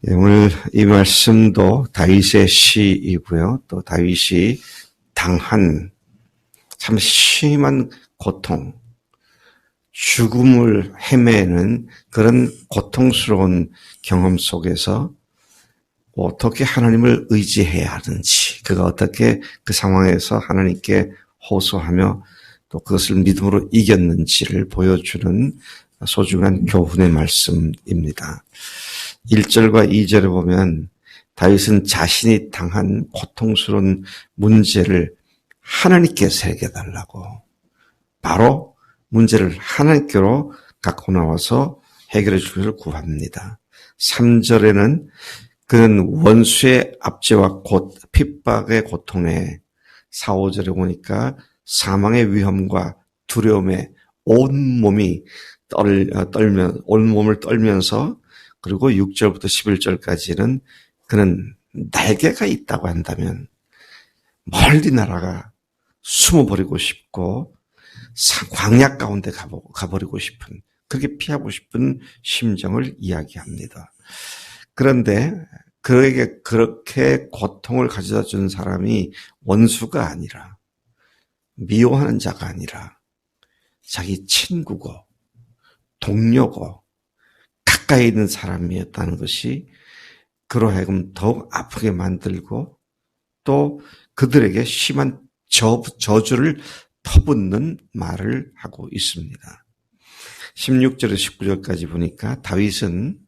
예, 오늘 이 말씀도 다윗의 시이고요. 또 다윗이 당한 참 심한 고통, 죽음을 헤매는 그런 고통스러운 경험 속에서 어떻게 하나님을 의지해야 하는지, 그가 어떻게 그 상황에서 하나님께 호소하며 또 그것을 믿음으로 이겼는지를 보여주는 소중한 교훈의 말씀입니다. 1절과 2절에 보면 다윗은 자신이 당한 고통스러운 문제를 하나님께 새겨달라고, 바로 문제를 하나님께로 갖고 나와서 해결해 주기를 구합니다. 3절에는 그는 원수의 압제와 핍박의 고통에, 4, 5절에 보니까 사망의 위험과 두려움에 온몸을 떨면서, 그리고 6절부터 11절까지는 그는 날개가 있다고 한다면 멀리 날아가 숨어버리고 싶고 광야 가운데 가버리고 싶은, 그렇게 피하고 싶은 심정을 이야기합니다. 그런데 그에게 그렇게 고통을 가져다 준 사람이 원수가 아니라, 미워하는 자가 아니라 자기 친구고 동료고 가까이 있는 사람이었다는 것이 그로 하여금 더욱 아프게 만들고 또 그들에게 심한 저주를 퍼붓는 말을 하고 있습니다. 16절에서 19절까지 보니까 다윗은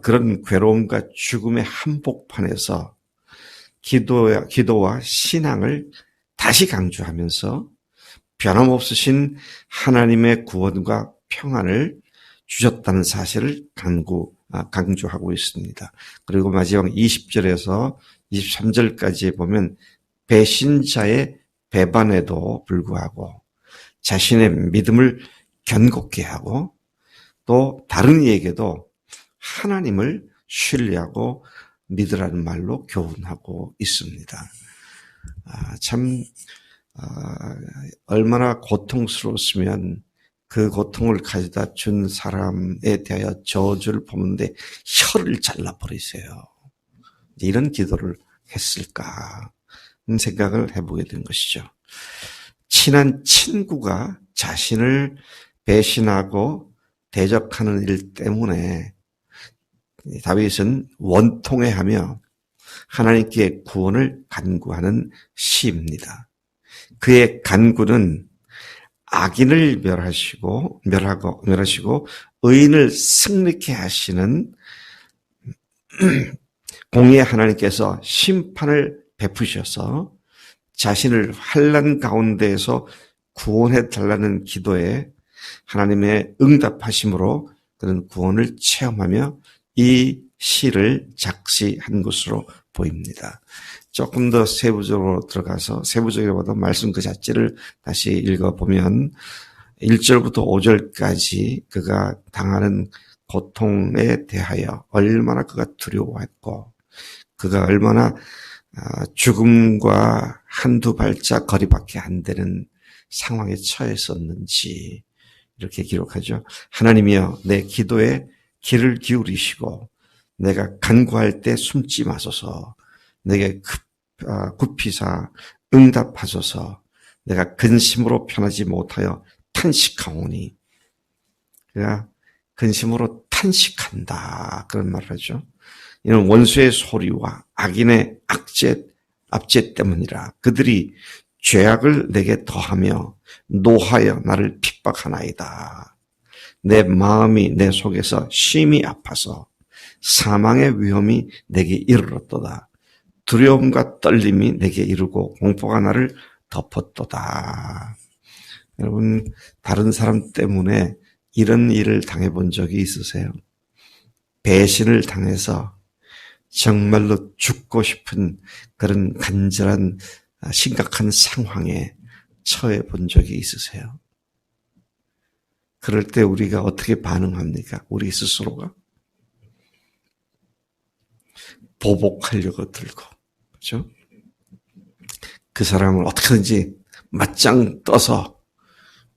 그런 괴로움과 죽음의 한복판에서 기도와 신앙을 다시 강조하면서 변함없으신 하나님의 구원과 평안을 주셨다는 사실을 강조하고 있습니다. 그리고 마지막 20절에서 23절까지 보면 배신자의 배반에도 불구하고 자신의 믿음을 견고케 하고 또 다른 이에게도 하나님을 신뢰하고 믿으라는 말로 교훈하고 있습니다. 얼마나 고통스러웠으면 그 고통을 가져다 준 사람에 대하여 저주를 퍼붓는데 혀를 잘라버리세요. 이런 기도를 했을까 하는 생각을 해보게 된 것이죠. 친한 친구가 자신을 배신하고 대적하는 일 때문에 다윗은 원통해하며 하나님께 구원을 간구하는 시입니다. 그의 간구는 악인을 멸하시고 의인을 승리케 하시는 공의의 하나님께서 심판을 베푸셔서 자신을 환난 가운데에서 구원해 달라는 기도에 하나님의 응답하심으로 그런 구원을 체험하며 이 시를 작시한 것으로 보입니다. 조금 더 세부적으로 들어가서 세부적으로보다 말씀 그 자체를 다시 읽어보면 1절부터 5절까지 그가 당하는 고통에 대하여 얼마나 그가 두려워했고 그가 얼마나 죽음과 한두 발짝 거리밖에 안 되는 상황에 처했었는지 이렇게 기록하죠. 하나님이여 내 기도에 귀를 기울이시고 내가 간구할 때 숨지 마소서. 내게 굽히사 응답하소서. 내가 근심으로 편하지 못하여 탄식하오니. 그가 근심으로 탄식한다. 그런 말을 하죠. 이는 원수의 소리와 악인의 압제 때문이라. 그들이 죄악을 내게 더하며 노하여 나를 핍박하나이다. 내 마음이 내 속에서 심히 아파서 사망의 위험이 내게 이르렀도다. 두려움과 떨림이 내게 이르고 공포가 나를 덮었도다. 여러분, 다른 사람 때문에 이런 일을 당해본 적이 있으세요? 배신을 당해서 정말로 죽고 싶은 그런 간절한 심각한 상황에 처해 본 적이 있으세요? 그럴 때 우리가 어떻게 반응합니까? 우리 스스로가? 보복하려고 들고, 그렇죠? 그 사람을 어떻게든지 맞짱 떠서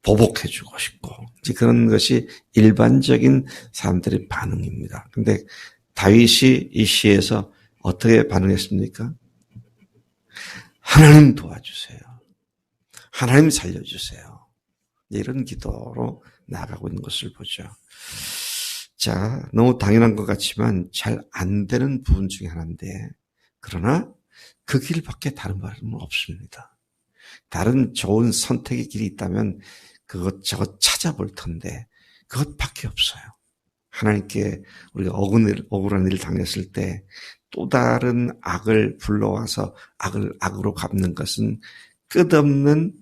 보복해주고 싶고, 그런 것이 일반적인 사람들의 반응입니다. 근데 다윗이 이 시에서 어떻게 반응했습니까? 하나님 도와주세요. 하나님 살려주세요. 이런 기도로 나아가고 있는 것을 보죠. 자, 너무 당연한 것 같지만 잘 안 되는 부분 중에 하나인데, 그러나 그 길밖에 다른 말은 없습니다. 다른 좋은 선택의 길이 있다면 그것저것 찾아볼 텐데 그것밖에 없어요. 하나님께 우리가 억울한 일을 당했을 때 또 다른 악을 불러와서 악을 악으로 갚는 것은 끝없는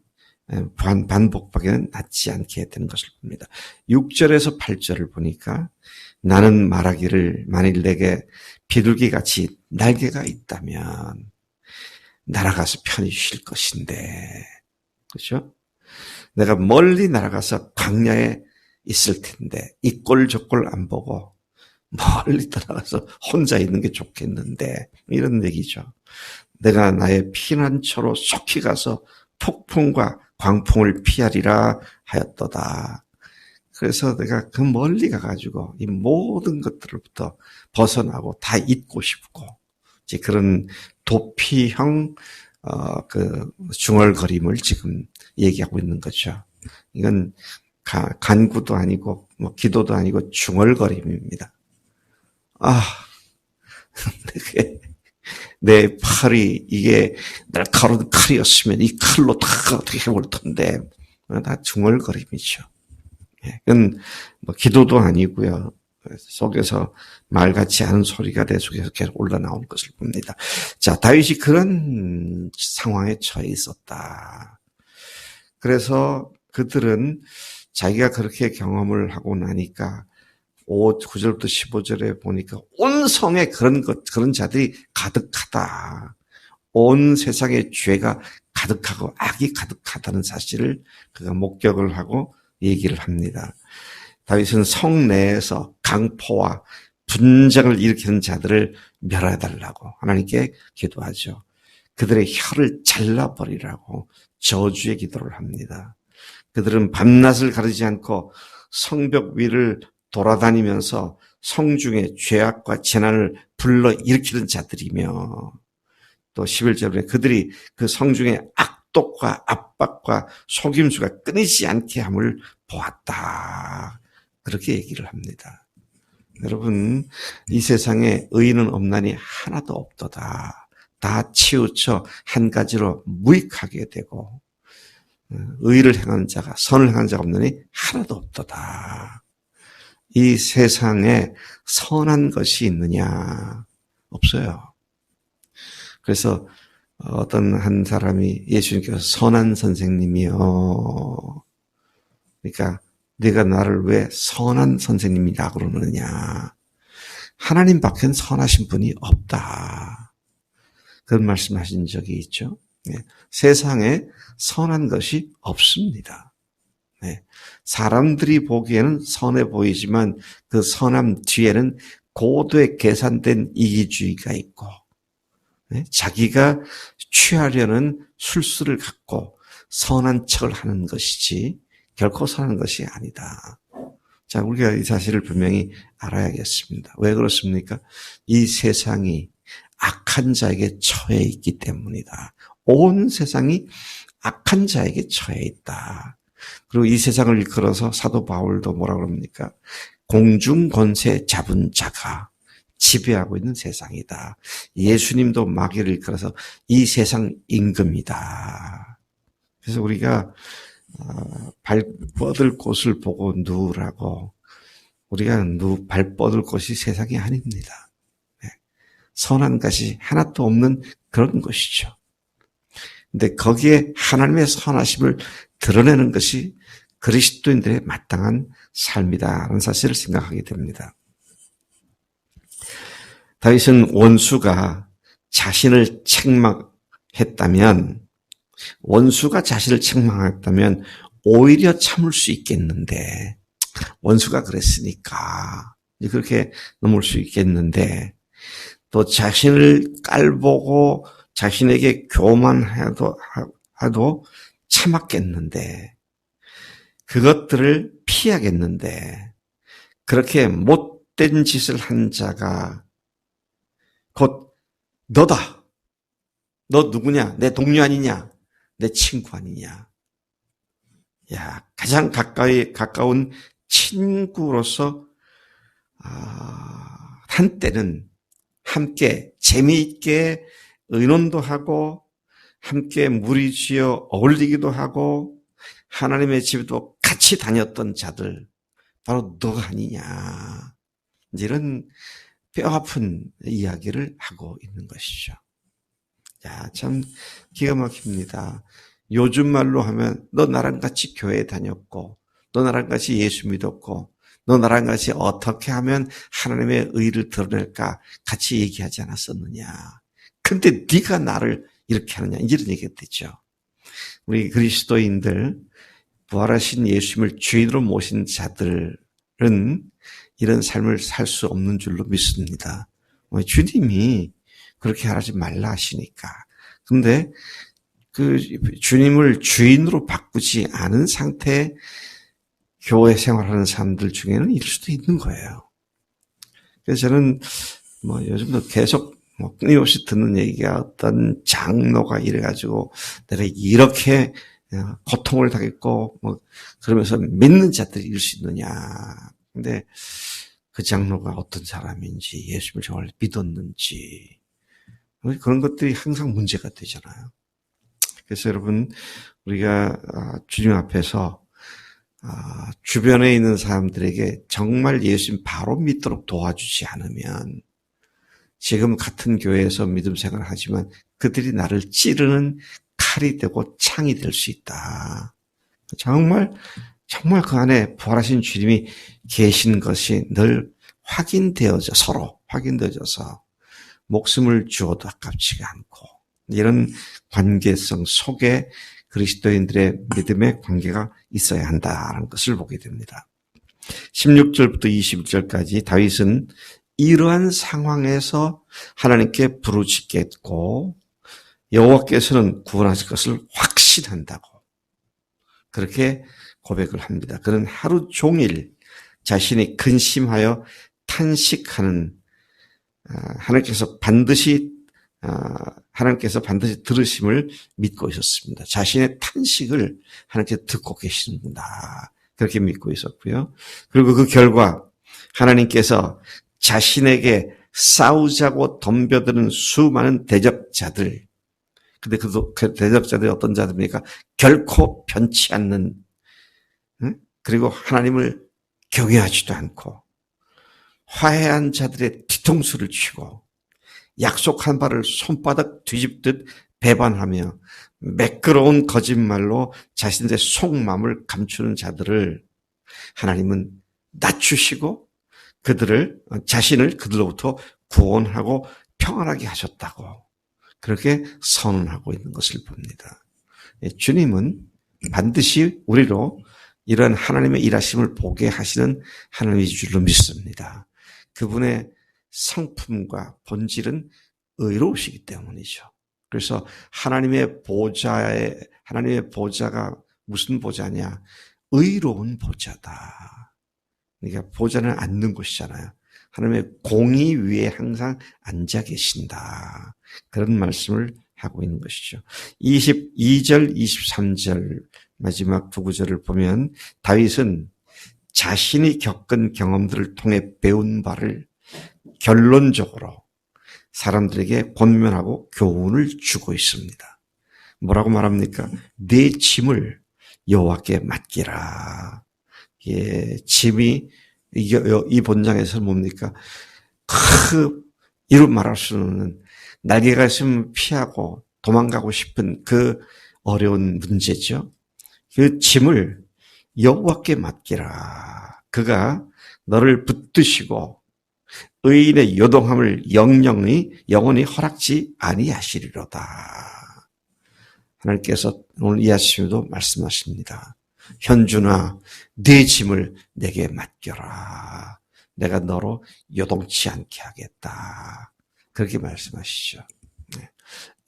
반복밖에는 낫지 않게 되는 것을 봅니다. 6절에서 8절을 보니까 나는 말하기를 만일 내게 비둘기같이 날개가 있다면 날아가서 편히 쉴 것인데, 그렇죠? 내가 멀리 날아가서 광야에 있을 텐데 이 꼴 저 꼴 안 보고 멀리 떠나가서 혼자 있는 게 좋겠는데, 이런 얘기죠. 내가 나의 피난처로 속히 가서 폭풍과 광풍을 피하리라 하였도다. 그래서 내가 그 멀리 가가지고 이 모든 것들로부터 벗어나고 다 잊고 싶고, 이제 그런 도피형 그 중얼거림을 지금 얘기하고 있는 거죠. 이건 간구도 아니고 뭐 기도도 아니고 중얼거림입니다. 내 팔이 이게 날카로운 칼이었으면 이 칼로 다 어떻게 해볼 텐데, 다 중얼거림이죠. 이건 뭐 기도도 아니고요. 속에서 말 같지 않은 소리가 내 속에서 계속 올라나오는 것을 봅니다. 자, 다윗이 그런 상황에 처해 있었다. 그래서 그들은 자기가 그렇게 경험을 하고 나니까 9절부터 15절에 보니까 온 성에 그런 자들이 가득하다. 온 세상에 죄가 가득하고 악이 가득하다는 사실을 그가 목격을 하고 얘기를 합니다. 다윗은 성 내에서 강포와 분쟁을 일으키는 자들을 멸해달라고 하나님께 기도하죠. 그들의 혀를 잘라버리라고 저주의 기도를 합니다. 그들은 밤낮을 가리지 않고 성벽 위를 돌아다니면서 성중에 죄악과 재난을 불러 일으키는 자들이며, 또 11절에 그들이 그 성중에 악독과 압박과 속임수가 끊이지 않게 함을 보았다. 그렇게 얘기를 합니다. 여러분, 이 세상에 의인은 없나니 하나도 없도다. 다 치우쳐 한 가지로 무익하게 되고 의를 행하는 자가, 선을 행하는 자가 없느니 하나도 없도다. 이 세상에 선한 것이 있느냐? 없어요. 그래서 어떤 한 사람이 예수님께서 선한 선생님이요. 그러니까 네가 나를 왜 선한 선생님이라 그러느냐? 하나님 밖엔 선하신 분이 없다. 그런 말씀하신 적이 있죠. 세상에 선한 것이 없습니다. 사람들이 보기에는 선해 보이지만 그 선함 뒤에는 고도의 계산된 이기주의가 있고, 자기가 취하려는 술수를 갖고 선한 척을 하는 것이지 결코 선한 것이 아니다. 자, 우리가 이 사실을 분명히 알아야겠습니다. 왜 그렇습니까? 이 세상이 악한 자에게 처해 있기 때문이다. 온 세상이 악한 자에게 처해 있다. 그리고 이 세상을 일컬어서 사도 바울도 뭐라 그럽니까? 공중 권세 잡은 자가 지배하고 있는 세상이다. 예수님도 마귀를 일컬어서 이 세상 임금이다. 그래서 우리가 발 뻗을 곳을 보고 누우라고, 우리가 발 뻗을 곳이 세상이 아닙니다. 선한 것이 하나도 없는 그런 것이죠. 근데 거기에 하나님의 선하심을 드러내는 것이 그리스도인들의 마땅한 삶이다라는 사실을 생각하게 됩니다. 다윗은 원수가 자신을 책망했다면 오히려 참을 수 있겠는데, 원수가 그랬으니까 그렇게 넘을 수 있겠는데, 또 자신을 깔보고 자신에게 교만해도 참았겠는데, 그것들을 피하겠는데, 그렇게 못 헛된 짓을 한 자가 곧 너다. 너 누구냐? 내 동료 아니냐? 내 친구 아니냐? 야, 가장 가까운 친구로서 한때는 함께 재미있게 의논도 하고 함께 무리지어 어울리기도 하고 하나님의 집에도 같이 다녔던 자들 바로 너가 아니냐. 이런 뼈아픈 이야기를 하고 있는 것이죠. 야, 참 기가 막힙니다. 요즘 말로 하면 너 나랑 같이 교회 다녔고 너 나랑 같이 예수 믿었고 너 나랑 같이 어떻게 하면 하나님의 의를 드러낼까 같이 얘기하지 않았었느냐. 근데 네가 나를 이렇게 하느냐. 이런 얘기가 되죠. 우리 그리스도인들 부활하신 예수님을 주인으로 모신 자들은 이런 삶을 살 수 없는 줄로 믿습니다. 주님이 그렇게 하지 말라 하시니까. 근데 그 주님을 주인으로 바꾸지 않은 상태에 교회 생활하는 사람들 중에는 이럴 수도 있는 거예요. 그래서 저는 요즘도 계속 끊임없이 듣는 얘기가 어떤 장로가 이래가지고 내가 이렇게 고통을 당했고 그러면서 믿는 자들이 이럴 수 있느냐. 근데 그 장로가 어떤 사람인지 예수를 정말 믿었는지 그런 것들이 항상 문제가 되잖아요. 그래서 여러분 우리가 주님 앞에서 주변에 있는 사람들에게 정말 예수님 바로 믿도록 도와주지 않으면 지금 같은 교회에서 믿음 생활을 하지만 그들이 나를 찌르는 칼이 되고 창이 될 수 있다. 정말 그 안에 부활하신 주님이 계신 것이 늘 서로 확인되어져서 목숨을 주어도 아깝지가 않고 이런 관계성 속에 그리스도인들의 믿음의 관계가 있어야 한다는 것을 보게 됩니다. 16절부터 21절까지 다윗은 이러한 상황에서 하나님께 부르짖겠고 여호와께서는 구원하실 것을 확신한다고 그렇게 고백을 합니다. 그는 하루 종일 자신이 근심하여 탄식하는 하나님께서 반드시 들으심을 믿고 있었습니다. 자신의 탄식을 하나님께 듣고 계신다. 그렇게 믿고 있었고요. 그리고 그 결과 하나님께서 자신에게 싸우자고 덤벼드는 수많은 대적자들, 근데 그 대적자들이 어떤 자들입니까? 결코 변치 않는, 그리고 하나님을 경외하지도 않고 화해한 자들의 뒤통수를 치고 약속한 바를 손바닥 뒤집듯 배반하며 매끄러운 거짓말로 자신들의 속마음을 감추는 자들을 하나님은 낮추시고 자신을 그들로부터 구원하고 평안하게 하셨다고 그렇게 선언하고 있는 것을 봅니다. 주님은 반드시 우리로 이런 하나님의 일하심을 보게 하시는 하나님의 줄로 믿습니다. 그분의 성품과 본질은 의로우시기 때문이죠. 그래서 하나님의 보좌가 무슨 보좌냐? 의로운 보좌다. 그러니까 보좌는 앉는 곳이잖아요. 하나님의 공의 위에 항상 앉아 계신다. 그런 말씀을 하고 있는 것이죠. 22절, 23절 마지막 두 구절을 보면 다윗은 자신이 겪은 경험들을 통해 배운 바를 결론적으로 사람들에게 권면하고 교훈을 주고 있습니다. 뭐라고 말합니까? 내 짐을 여호와께 맡기라. 짐이 이 본장에서 뭡니까? 이루 말할 수 없는 날개가 있으면 피하고 도망가고 싶은 그 어려운 문제죠. 그 짐을 여호와께 맡기라. 그가 너를 붙드시고 의인의 요동함을 영원히 허락지 아니하시리로다. 하나님께서 오늘 이 아침에도 말씀하십니다. 현준아, 네 짐을 내게 맡겨라. 내가 너로 요동치 않게 하겠다. 그렇게 말씀하시죠.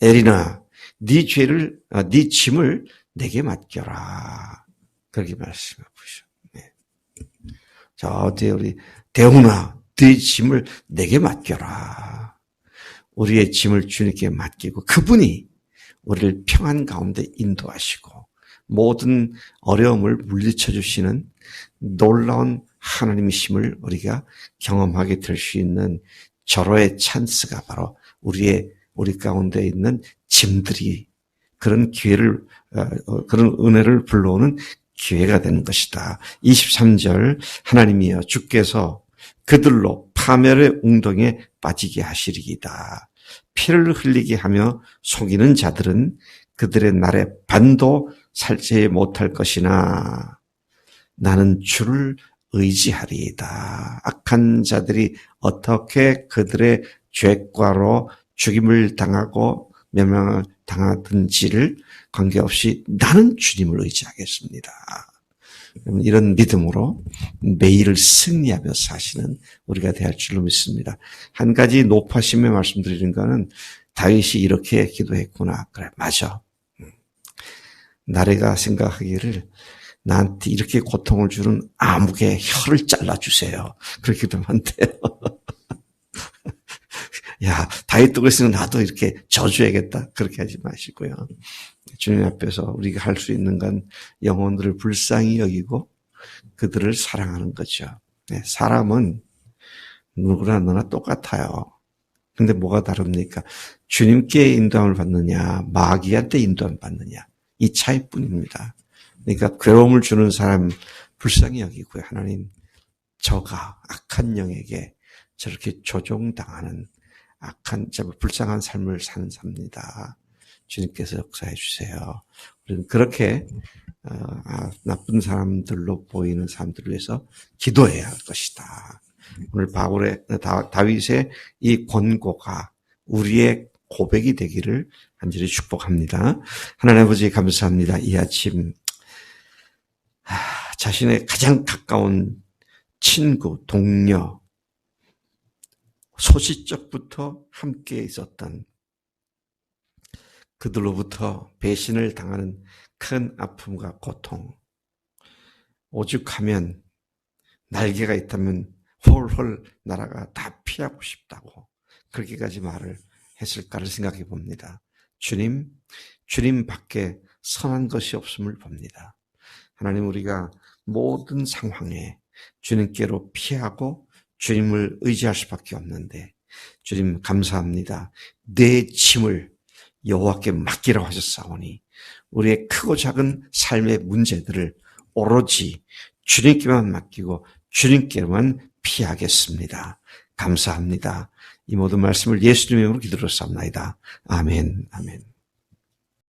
에리나, 네 짐을 내게 맡겨라. 그렇게 말씀해 보시죠. 자, 어디 우리 대훈아, 네 짐을 내게 맡겨라. 우리의 짐을 주님께 맡기고 그분이 우리를 평안 가운데 인도하시고 모든 어려움을 물리쳐 주시는 놀라운 하나님이심을 우리가 경험하게 될 수 있는 절호의 찬스가 바로 우리 가운데 있는 짐들이 그런 기회를 그런 은혜를 불러오는 기회가 되는 것이다. 23절 하나님이여 주께서 그들로 파멸의 웅덩이에 빠지게 하시리이다. 피를 흘리게 하며 속이는 자들은 그들의 날에 반도 살지 못할 것이나 나는 주를 의지하리이다. 악한 자들이 어떻게 그들의 죄과로 죽임을 당하고 멸망을 당하든지를 관계없이 나는 주님을 의지하겠습니다. 이런 믿음으로 매일을 승리하며 사시는 우리가 되할 줄로 믿습니다. 한 가지 높아심에 말씀드리는 것은 다윗이 이렇게 기도했구나. 그래, 맞아. 나래가 생각하기를 나한테 이렇게 고통을 주는 암흑의 혀를 잘라주세요. 그렇게 기도하면 안 돼요. 야, 다윗도 그랬으면 나도 이렇게 저주해야겠다. 그렇게 하지 마시고요. 주님 앞에서 우리가 할 수 있는 건 영혼들을 불쌍히 여기고 그들을 사랑하는 거죠. 네, 사람은 누구나 너나 똑같아요. 근데 뭐가 다릅니까? 주님께 인도함을 받느냐, 마귀한테 인도함을 받느냐. 이 차이뿐입니다. 그러니까 괴로움을 주는 사람 불쌍히 여기고요. 하나님, 저가 악한 영에게 저렇게 조종당하는 불쌍한 삶을 사는 삽니다. 주님께서 역사해 주세요. 우리는 그렇게 나쁜 사람들로 보이는 사람들을 위해서 기도해야 할 것이다. 오늘 다윗의 이 권고가 우리의 고백이 되기를 간절히 축복합니다. 하나님 아버지 감사합니다. 이 아침 자신의 가장 가까운 친구, 동료, 소시적부터 함께 있었던 그들로부터 배신을 당하는 큰 아픔과 고통, 오죽하면 날개가 있다면 홀홀 날아가 다 피하고 싶다고 그렇게까지 말을 했을까를 생각해 봅니다. 주님 밖에 선한 것이 없음을 봅니다. 하나님, 우리가 모든 상황에 주님께로 피하고 주님을 의지할 수밖에 없는데 주님 감사합니다. 내 짐을 여호와께 맡기라고 하셨사오니 우리의 크고 작은 삶의 문제들을 오로지 주님께만 맡기고 주님께만 피하겠습니다. 감사합니다. 이 모든 말씀을 예수님의 이름으로 기도로 삼나이다. 아멘. 아멘.